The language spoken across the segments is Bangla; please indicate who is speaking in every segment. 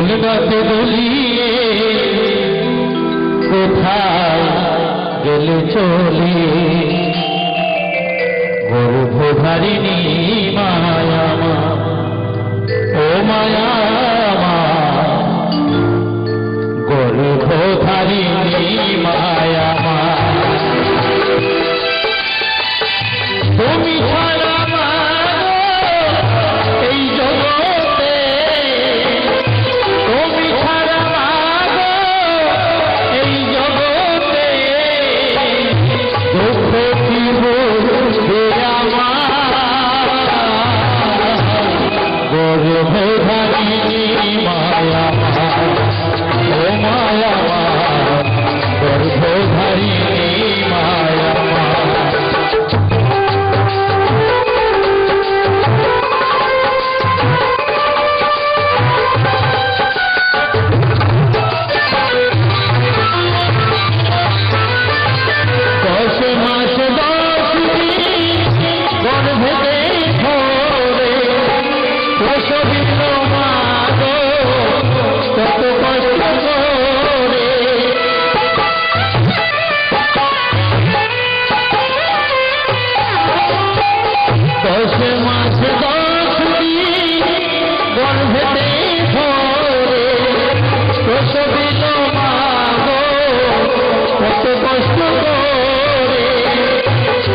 Speaker 1: দোলনাতে দোলিয়ে কোথায় গেলে চলে গর্ভধারিণী মায়া ও মায়া গর্ভধারিণী মায়া তুমি ছাড়া এই জগতে তুমি ছাড়া এই জগতে দুঃখ কি বুঝবে আমার গর্ভধারিণী মায়া ও মায়া গর্ভধারিণী মায়া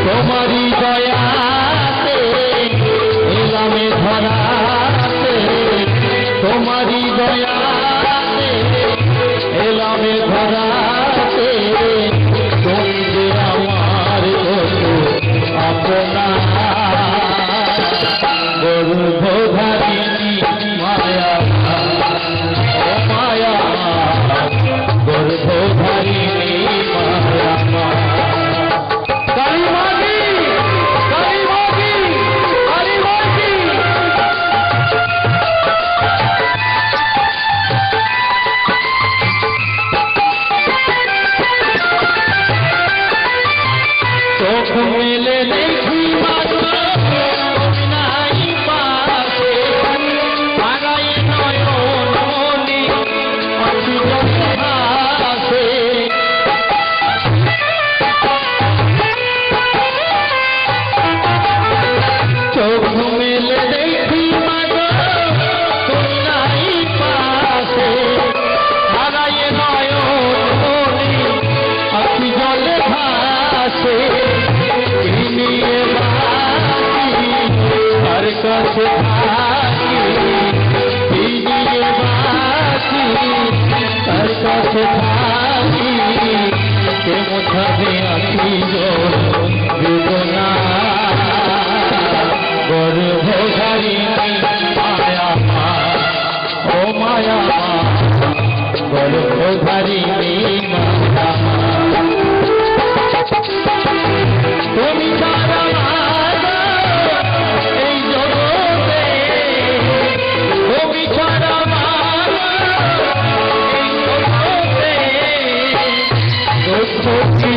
Speaker 1: তোমারি দয়াতে এলামে ধরাতে তোমারি দয়াতে এলামে ধরাতে তুমি যে আমার আপনা গর্ভধারিণী মায়া ও মায়া গর্ভধারিণী মায়া মেলে দেখি নাই পাশে আগায় নয়ন মনি আসে চোখ মেলে দেখি তুমি নাই পাশে আগায় নয়ন মনি আখি জলে ভাসে हर कस थाकी दीजिए बाकी हर कस थाकी के मुझे अखी जो विगुना गर्भधारिणी माया ओ माया गर्भधारिणी माया তুমি ছাড়া এই জগতে তুমি ছাড়া এই জগতে দুঃখ কি